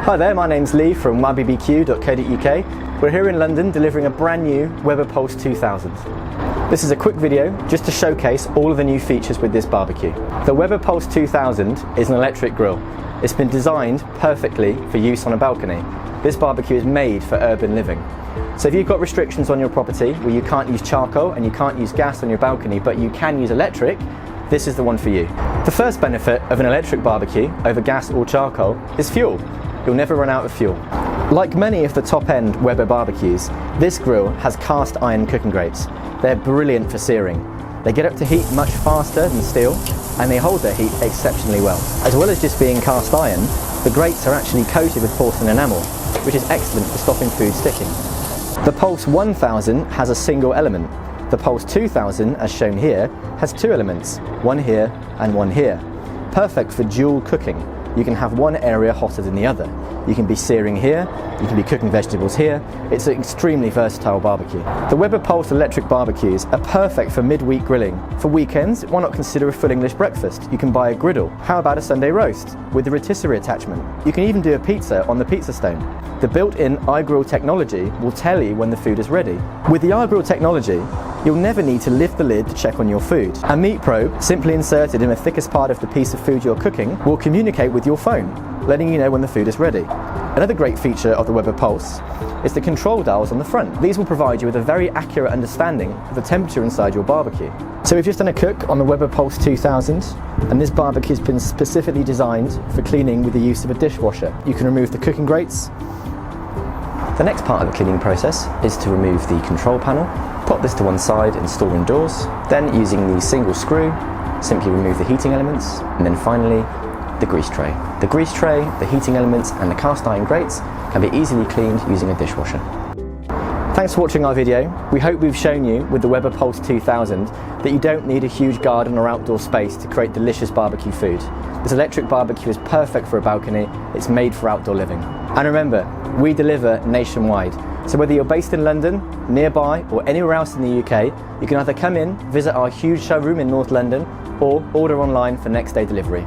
Hi there, my name's Lee from WowBBQ.co.uk. We're here in London delivering a brand new Weber Pulse 2000. This is a quick video just to showcase all of the new features with this barbecue. The Weber Pulse 2000 is an electric grill. It's been designed perfectly for use on a balcony. This barbecue is made for urban living. So if you've got restrictions on your property where you can't use charcoal and you can't use gas on your balcony but you can use electric, this is the one for you. The first benefit of an electric barbecue over gas or charcoal is fuel. You'll never run out of fuel. Like many of the top-end Weber barbecues, this grill has cast iron cooking grates. They're brilliant for searing. They get up to heat much faster than steel and they hold their heat exceptionally well. As well as just being cast iron, the grates are actually coated with porcelain enamel, which is excellent for stopping food sticking. The Pulse 1000 has a single element. The Pulse 2000, as shown here, has two elements, one here and one here. Perfect for dual cooking. You can have one area hotter than the other. You can be searing here, you can be cooking vegetables here. It's an extremely versatile barbecue. The Weber Pulse electric barbecues are perfect for midweek grilling. For weekends, why not consider a full English breakfast? You can buy a griddle. How about a Sunday roast with the rotisserie attachment? You can even do a pizza on the pizza stone. The built-in iGrill technology will tell you when the food is ready. With the iGrill technology, you'll never need to lift the lid to check on your food. A meat probe, simply inserted in the thickest part of the piece of food you're cooking, will communicate with your phone, letting you know when the food is ready. Another great feature of the Weber Pulse is the control dials on the front. These will provide you with a very accurate understanding of the temperature inside your barbecue. So we've just done a cook on the Weber Pulse 2000, and this barbecue has been specifically designed for cleaning with the use of a dishwasher. You can remove the cooking grates. The next part of the cleaning process is to remove the control panel. Pop this to one side and store indoors. Then, using the single screw, simply remove the heating elements, and then finally the grease tray. The grease tray, the heating elements and the cast iron grates can be easily cleaned using a dishwasher. Thanks for watching our video. We hope we've shown you with the Weber Pulse 2000 that you don't need a huge garden or outdoor space to create delicious barbecue food. This electric barbecue is perfect for a balcony. It's made for outdoor living. And remember, we deliver nationwide. So whether you're based in London, nearby or anywhere else in the UK, you can either come in, visit our huge showroom in North London or order online for next day delivery.